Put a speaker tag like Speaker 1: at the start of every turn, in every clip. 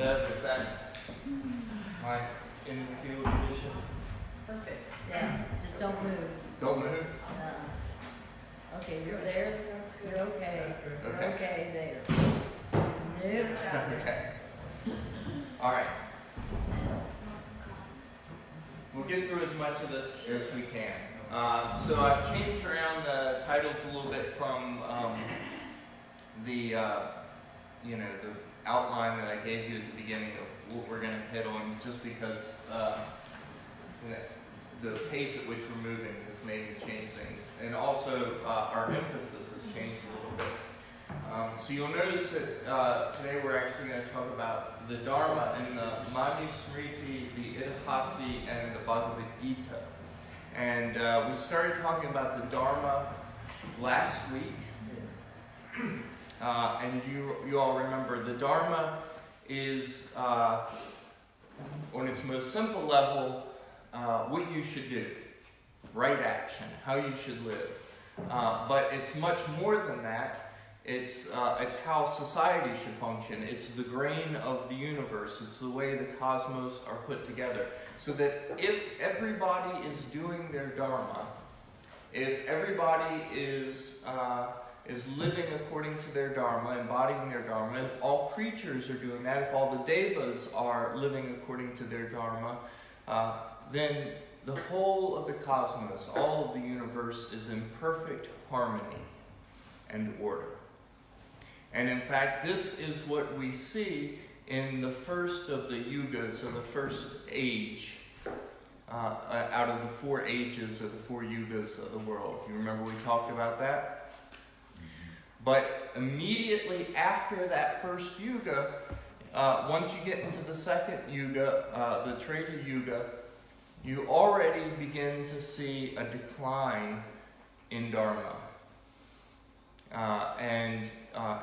Speaker 1: Bev, is that my in-field vision?
Speaker 2: Perfect. Yeah, just don't move.
Speaker 1: Don't move?
Speaker 2: No. Okay, you're there.
Speaker 3: That's good.
Speaker 2: You're okay.
Speaker 3: That's good.
Speaker 2: You're
Speaker 1: Okay.
Speaker 2: okay there. Nope.
Speaker 1: Okay. All right. We'll get through as much of this as we can. So I've changed around the titles a little bit from the outline that I gave you at the beginning of what we're going to hit on, just because the pace at which we're moving has made me change things, and also our emphasis has changed a little bit. So you'll notice that today we're actually going to talk about the Dharma and the Manusmriti, the Idihasi, and the Bhagavad Gita. And we started talking about the Dharma last week. And you all remember the Dharma is, on its most simple level, what you should do, right action, how you should live. But it's much more than that. It's how society should function. It's the grain of the universe. It's the way the cosmos are put together. So that if everybody is doing their Dharma, if everybody is living according to their Dharma, embodying their Dharma, if all creatures are doing that, if all the devas are living according to their Dharma, then the whole of the cosmos, all of the universe is in perfect harmony and order. And in fact, this is what we see in the first of the yugas, or the first age, out of the 4 ages, or the 4 yugas of the world. You remember we talked about that? But immediately after that first yuga, once you get into the second yuga, the Treta yuga, you already begin to see a decline in Dharma. And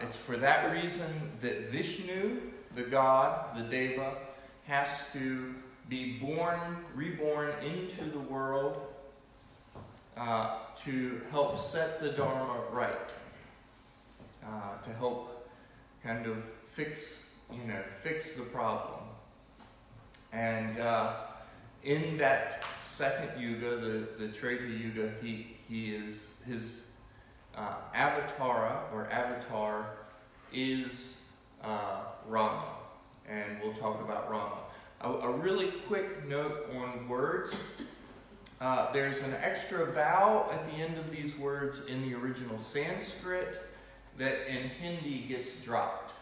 Speaker 1: it's for that reason that Vishnu, the god, the deva, has to be reborn into the world to help set the Dharma right, to help kind of fix the problem. And in that second yuga, the Treta yuga, his avatar is Rama, and we'll talk about Rama. A really quick note on words. There's an extra vowel at the end of these words in the original Sanskrit that in Hindi gets dropped.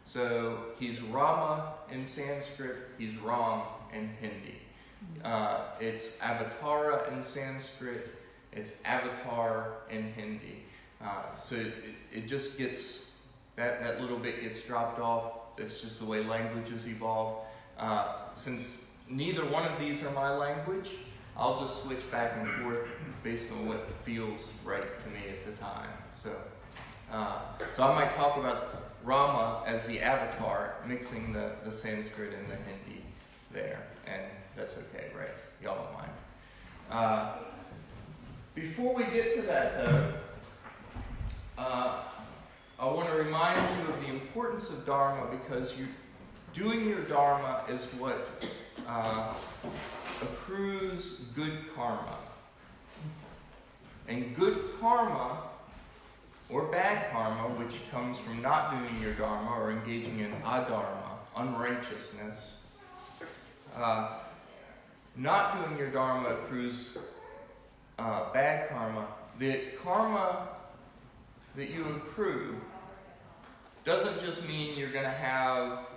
Speaker 1: So he's Rama in Sanskrit, he's Ram in Hindi. It's avatara in Sanskrit, it's avatar in Hindi. So it just gets, that little bit gets dropped off. That's just the way languages evolve. Since neither one of these are my language, I'll just switch back and forth based on what feels right to me at the time. So I might talk about Rama as the avatar, mixing the Sanskrit and the Hindi there, and that's okay, right? Y'all don't mind. Before we get to that, though, I want to remind you of the importance of Dharma, because doing your Dharma is what accrues good karma. And good karma, or bad karma, which comes from not doing your Dharma or engaging in adharma, unrighteousness, not doing your Dharma accrues bad karma. The karma that you accrue doesn't just mean you're going to have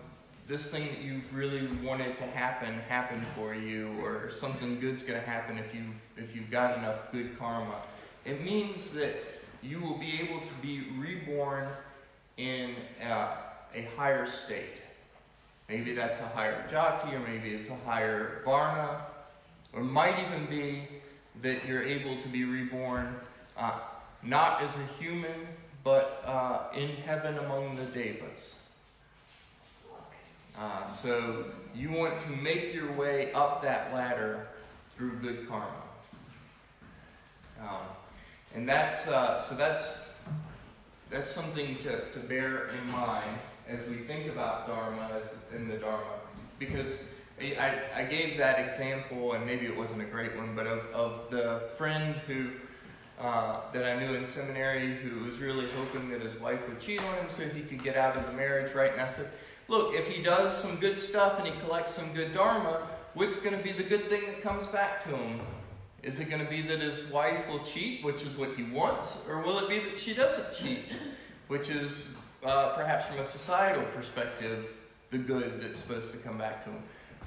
Speaker 1: this thing that you've really wanted to happen for you, or something good's going to happen if you've got enough good karma. It means that you will be able to be reborn in a higher state. Maybe that's a higher jati, or maybe it's a higher varna, or it might even be that you're able to be reborn not as a human, but in heaven among the devas. So you want to make your way up that ladder through good karma. And that's that's something to bear in mind as we think about Dharma in the Dharma. Because I gave that example, and maybe it wasn't a great one, but of the friend who that I knew in seminary who was really hoping that his wife would cheat on him so he could get out of the marriage, right? And I said, look, if he does some good stuff and he collects some good Dharma, what's going to be the good thing that comes back to him? Is it going to be that his wife will cheat, which is what he wants, or will it be that she doesn't cheat, which is perhaps from a societal perspective the good that's supposed to come back to him?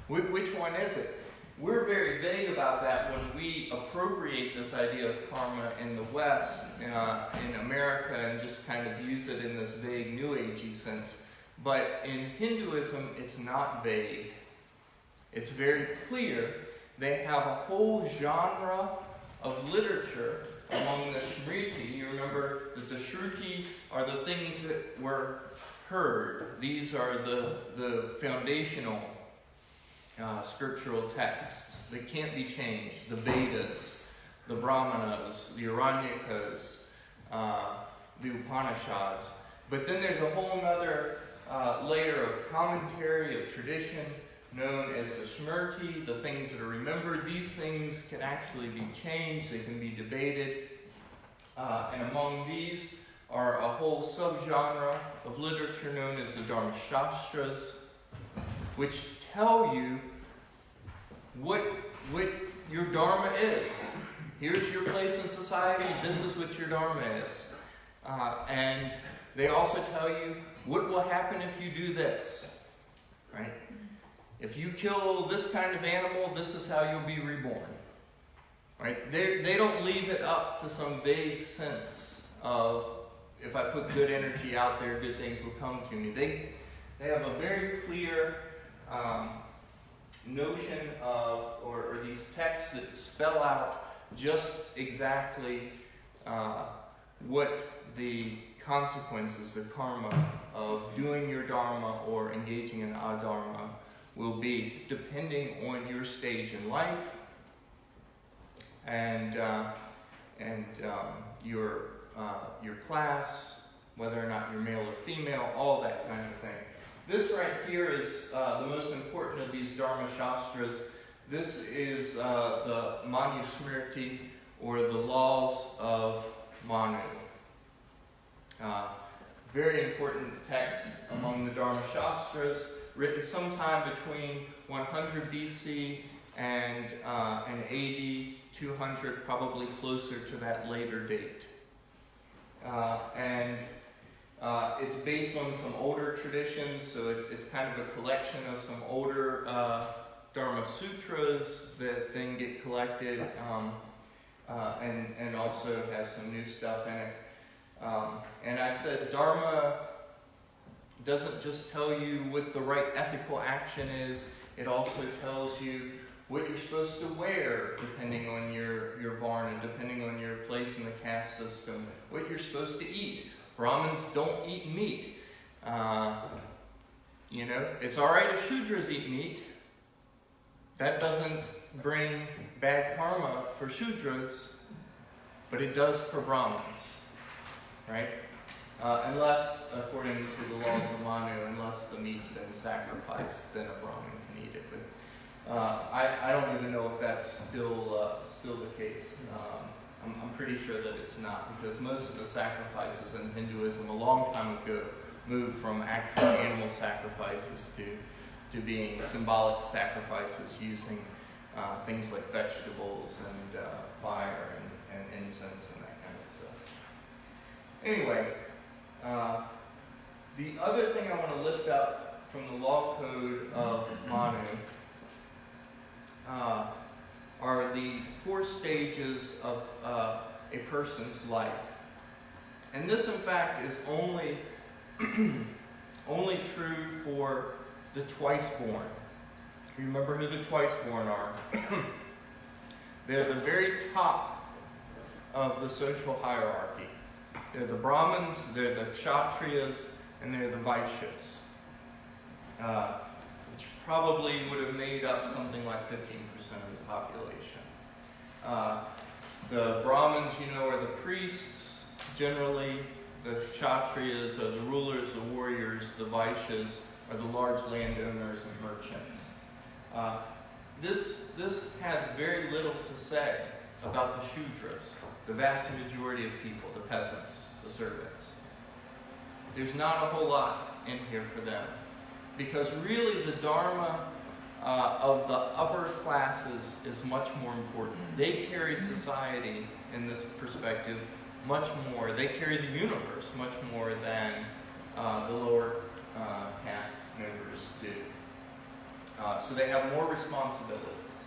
Speaker 1: Which one is it? We're very vague about that when we appropriate this idea of karma in the West, in America, and just kind of use it in this vague New Agey sense. But in Hinduism, it's not vague. It's very clear. They have a whole genre of literature among the Smriti. You remember that the Shruti are the things that were heard. These are the foundational scriptural texts. They can't be changed. The Vedas, the Brahmanas, the Aranyakas, the Upanishads. But then there's a whole other layer of commentary, of tradition, known as the Smriti, the things that are remembered. These things can actually be changed. They can be debated. And among these are a whole subgenre of literature known as the Dharmashastras, which tell you what your Dharma is. Here's your place in society. This is what your Dharma is. And they also tell you what will happen if you do this. Right? If you kill this kind of animal, this is how you'll be reborn. Right? They don't leave it up to some vague sense of, if I put good energy out there, good things will come to me. They have a very clear notion of, or these texts that spell out just exactly what the consequences, the karma of doing your Dharma or engaging in adharma will be, depending on your stage in life and your class, whether or not you're male or female, all that kind of thing. This right here is the most important of these Dharmashastras. This is the Manusmriti, or the laws of Manu. Very important text among the Dharmashastras, written sometime between 100 BC and AD 200, probably closer to that later date. It's based on some older traditions, so it's kind of a collection of some older Dharma sutras that then get collected, and also has some new stuff in it. And I said Dharma doesn't just tell you what the right ethical action is, it also tells you what you're supposed to wear, depending on your varna, depending on your place in the caste system, what you're supposed to eat. Brahmins don't eat meat. It's all right if Shudras eat meat. That doesn't bring bad karma for Shudras, but it does for Brahmins, right? Unless, according to the laws of Manu, unless the meat's been sacrificed, then a Brahmin can eat it. But I don't even know if that's still the case. I'm pretty sure that it's not, because most of the sacrifices in Hinduism a long time ago moved from actual animal sacrifices to being symbolic sacrifices using things like vegetables and fire and incense and that kind of stuff. Anyway, the other thing I want to lift up from the law code of Manu are the 4 stages of a person's life. And this, in fact, is only true for the twice-born. You remember who the twice-born are? They're the very top of the social hierarchy. They're the Brahmins, they're the Kshatriyas, and they're the Vaishyas. Which probably would have made up something like 15% of the population. The Brahmins, are the priests, generally. The Kshatriyas are the rulers, the warriors. The Vaishyas are the large landowners and merchants. This has very little to say about the Shudras, the vast majority of people, the peasants, the servants. There's not a whole lot in here for them. Because really the Dharma of the upper classes is much more important. They carry society, in this perspective, much more. They carry the universe much more than the lower caste members do. So they have more responsibilities.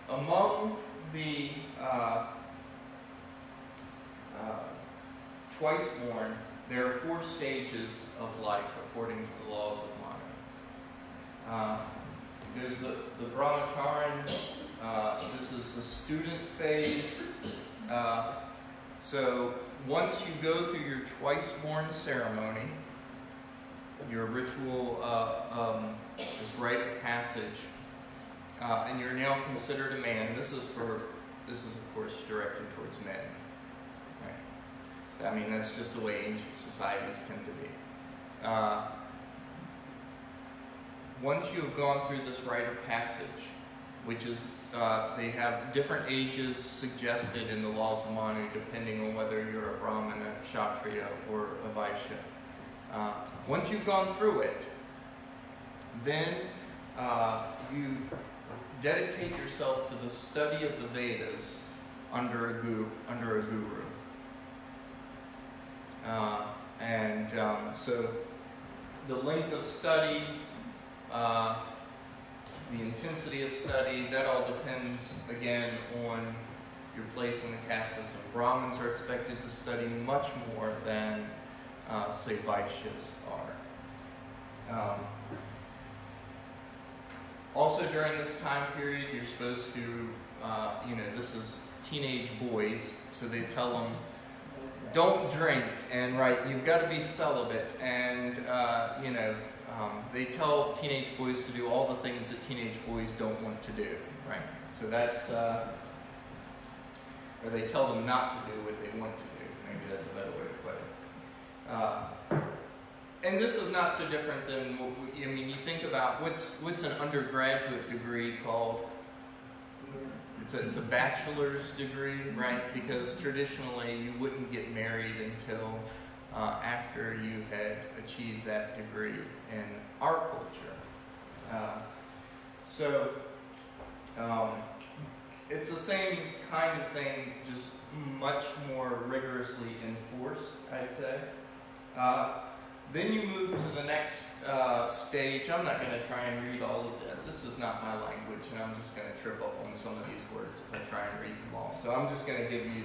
Speaker 1: Among the twice born, there are 4 stages of life according to the laws of Manu. There's the Brahmacharin. This is the student phase. So once you go through your twice born ceremony, your ritual, this rite of passage, and you're now considered a man. This is of course directed towards men. Right? I mean, that's just the way ancient societies tend to be. Once you have gone through this rite of passage, which is, they have different ages suggested in the laws of Manu, depending on whether you're a Brahmin, a Kshatriya, or a Vaishya. Once you've gone through it, then you dedicate yourself to the study of the Vedas under a guru. So the length of study, the intensity of study, that all depends, again, on your place in the caste system. Brahmins are expected to study much more than, say, Vaishyas are. Also, during this time period, you're supposed to, this is teenage boys, so they tell them, don't drink, and you've got to be celibate, and, they tell teenage boys to do all the things that teenage boys don't want to do, right? So that's, or they tell them not to do what they want to do. Maybe that's a better way to put it. And this is not so different than, you think about, what's an undergraduate degree called? It's a bachelor's degree, right? Because traditionally you wouldn't get married until after you had achieved that degree in our culture. It's the same kind of thing, just much more rigorously enforced, I'd say. Then you move to the next stage. I'm not going to try and read all of that. This is not my language, and I'm just going to trip up on some of these words if I try and read them all. So I'm just going to give you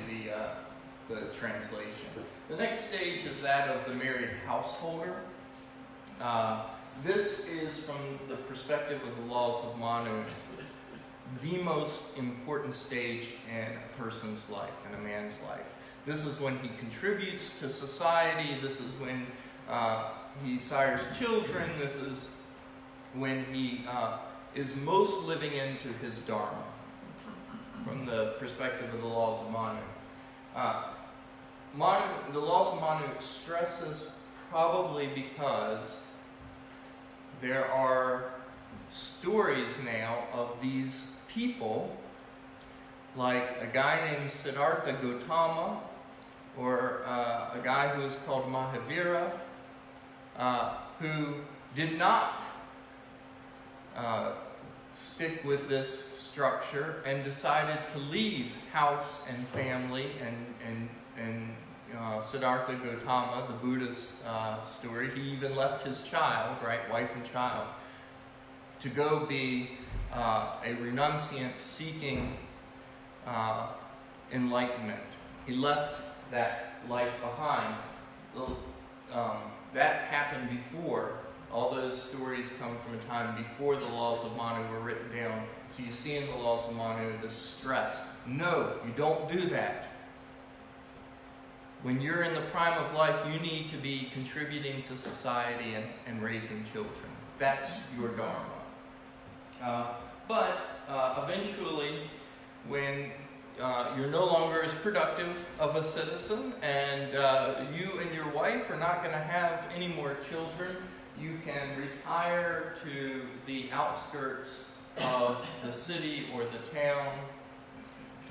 Speaker 1: the translation. The next stage is that of the married householder. This is, from the perspective of the laws of Manu, the most important stage in a person's life, in a man's life. This is when he contributes to society. This is when he sires children. This is when he is most living into his Dharma, from the perspective of the laws of Manu. The laws of Manu stresses probably because there are stories now of these people, like a guy named Siddhartha Gautama, or a guy who is called Mahavira, who did not stick with this structure and decided to leave house and family and Siddhartha Gautama, the Buddha's story, he even left his child, wife and child, to go be a renunciant seeking enlightenment. He left that life behind. That happened before. All those stories come from a time before the laws of Manu were written down. So you see in the laws of Manu the stress. No, you don't do that. When you're in the prime of life, you need to be contributing to society and raising children. That's your Dharma. But eventually, when you're no longer as productive of a citizen, and you and your wife are not going to have any more children. You can retire to the outskirts of the city or the town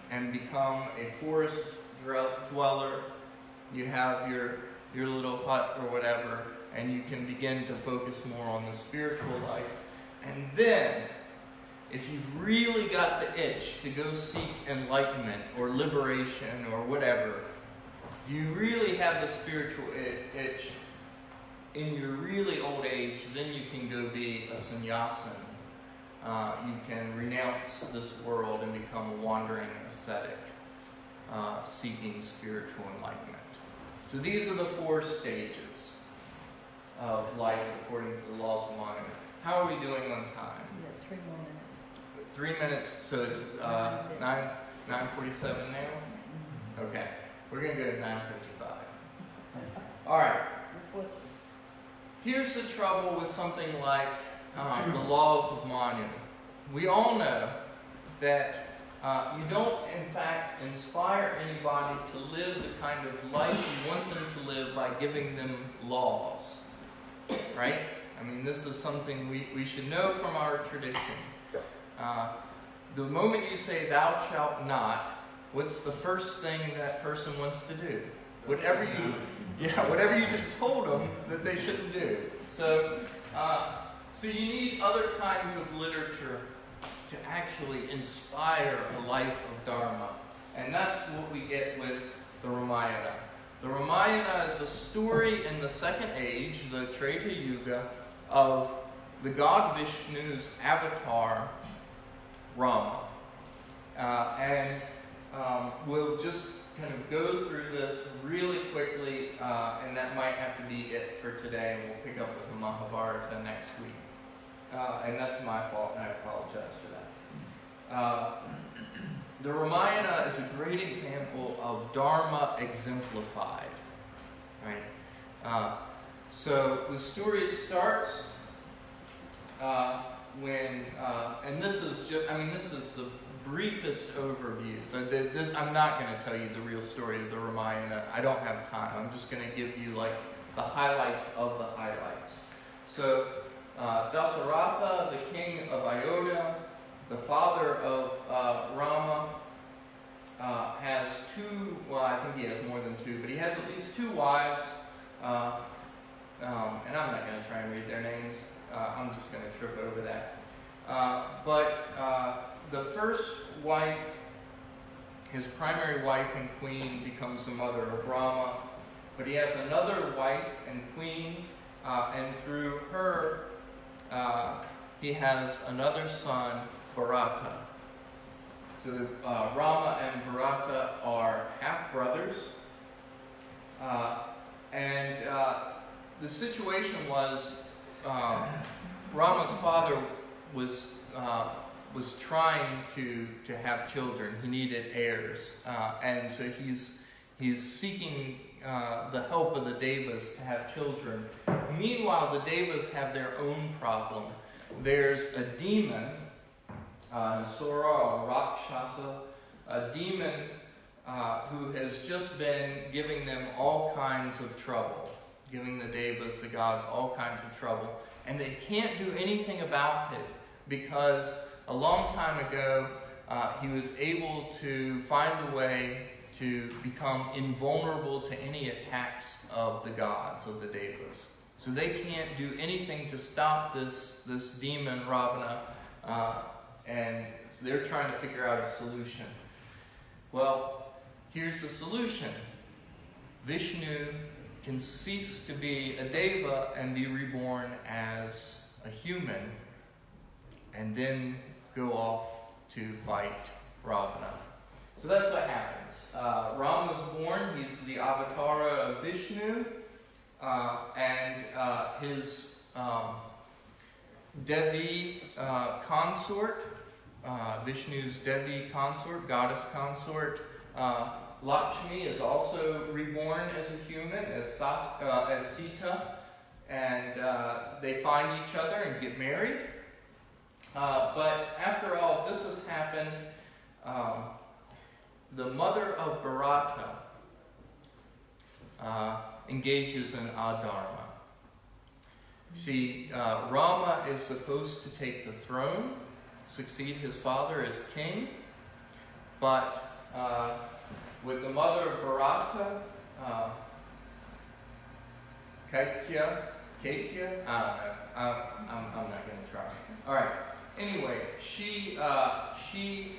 Speaker 1: and become a forest dweller. You have your little hut or whatever, and you can begin to focus more on the spiritual life. And then, if you've really got the itch to go seek enlightenment or liberation or whatever, if you really have the spiritual itch in your really old age, then you can go be a Sannyasin. You can renounce this world and become a wandering ascetic, seeking spiritual enlightenment. So these are the 4 stages of life according to the laws of Manu. How are we doing on time?
Speaker 2: You got 3 more minutes.
Speaker 1: 3 minutes, so it's 9:47 now? Okay, we're going to go to 9:55. All right, here's the trouble with something like the laws of Manu. We all know that you don't, in fact, inspire anybody to live the kind of life you want them to live by giving them laws, right? I mean, this is something we should know from our tradition. The moment you say, "Thou shalt not," what's the first thing that person wants to do? Whatever you just told them that they shouldn't do. So you need other kinds of literature to actually inspire a life of Dharma. And that's what we get with the Ramayana. The Ramayana is a story in the second age, the Treta Yuga, of the god Vishnu's avatar, Rama. We'll just kind of go through this really quickly, and that might have to be it for today, and we'll pick up with the Mahabharata next week. And that's my fault, and I apologize for that. The Ramayana is a great example of Dharma exemplified. Right? So the story starts when, and this is the briefest overview. So I'm not going to tell you the real story of the Ramayana. I don't have time. I'm just going to give you like the highlights of the highlights. So Dasaratha, the king of Ayodha, the father of Rama, has I think he has more than 2, but he has at least 2 wives. And I'm not going to try and read their names. I'm just going to trip over that. But the first wife, his primary wife and queen, becomes the mother of Rama. But he has another wife and queen, and through her, he has another son, Bharata. So Rama and Bharata are half-brothers. And the situation was, Rama's father was trying to have children. He needed heirs, and so he's seeking the help of the Devas to have children. Meanwhile, the Devas have their own problem. There's a demon, Asura or Rakshasa, a demon who has just been giving them all kinds of trouble, giving the Devas, the gods, all kinds of trouble. And they can't do anything about it because a long time ago he was able to find a way to become invulnerable to any attacks of the gods, of the Devas. So they can't do anything to stop this demon Ravana, and so they're trying to figure out a solution. Well, here's the solution. Vishnu can cease to be a Deva and be reborn as a human, and then go off to fight Ravana. So that's what happens. Rama's born. He's the avatar of Vishnu, and his Devi consort, Vishnu's Devi consort, goddess consort, Lakshmi, is also reborn as a human, as Sita, and they find each other and get married. But after all this has happened, the mother of Bharata engages in adharma. See, Rama is supposed to take the throne, succeed his father as king, but with the mother of Bharata, Kaikya, I don't know. I'm not going to try. All right. Anyway, she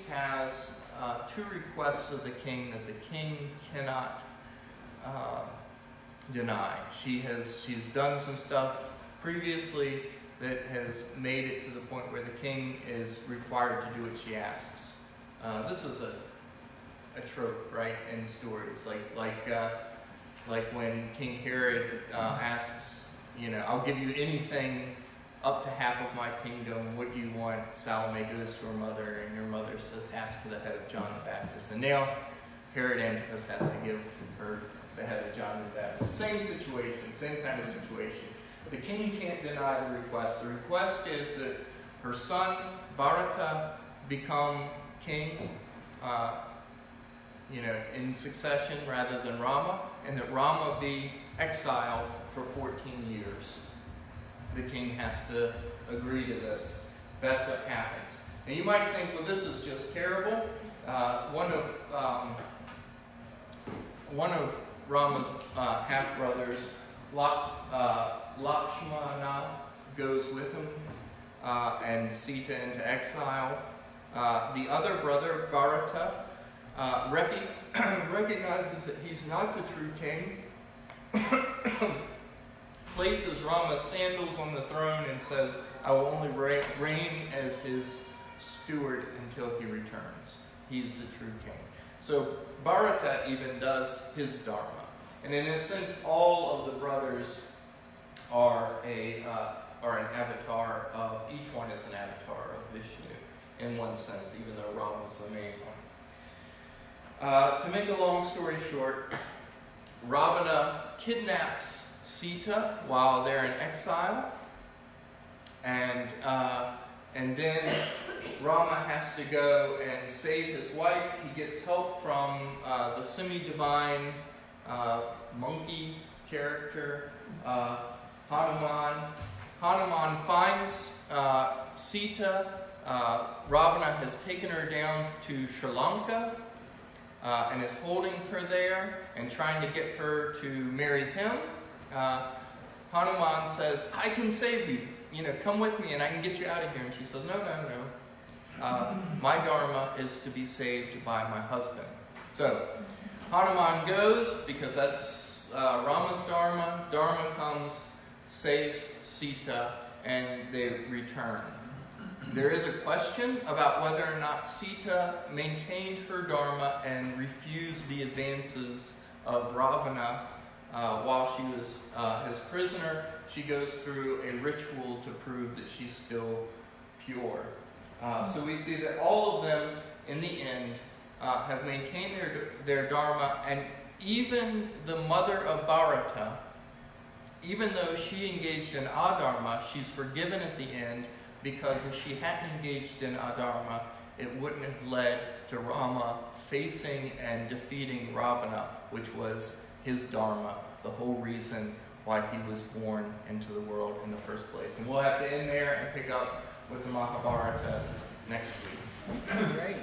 Speaker 1: has two requests of the king that the king cannot deny. She's done some stuff previously that has made it to the point where the king is required to do what she asks. This is a trope, right, in stories, like when King Herod asks, I'll give you anything up to half of my kingdom. What do you want? Salome goes to her mother, and her mother says, ask for the head of John the Baptist. And now Herod Antipas has to give her the head of John the Baptist. Same situation, same kind of situation. The king can't deny the request. The request is that her son, Bharata, become king, in succession rather than Rama, and that Rama be exiled for 14 years. The king has to agree to this. That's what happens. And you might think, well, this is just terrible. One of Rama's half-brothers, Lakshmana, goes with him and Sita into exile. The other brother, Bharata, recognizes that he's not the true king, places Rama's sandals on the throne and says, I will only reign as his steward until he returns. He's the true king. So Bharata even does his Dharma. And in a sense, all of the brothers are an avatar of, each one is an avatar of Vishnu, in one sense, even though Rama's the main one. To make a long story short, Ravana kidnaps Sita while they're in exile, and then Rama has to go and save his wife. He gets help from the semi-divine monkey character, Hanuman. Hanuman finds Sita. Ravana has taken her down to Sri Lanka and is holding her there and trying to get her to marry him. Hanuman says, I can save you. Come with me and I can get you out of here. And she says, no. My Dharma is to be saved by my husband. So Hanuman goes because that's Rama's Dharma. Dharma comes, saves Sita, and they return. There is a question about whether or not Sita maintained her Dharma and refused the advances of Ravana while she was his prisoner. She goes through a ritual to prove that she's still pure. So we see that all of them, in the end, have maintained their Dharma, and even the mother of Bharata, even though she engaged in adharma, she's forgiven at the end, because if she hadn't engaged in adharma, it wouldn't have led to Rama facing and defeating Ravana, which was his Dharma, the whole reason why he was born into the world in the first place. And we'll have to end there and pick up with the Mahabharata next week.
Speaker 2: Great.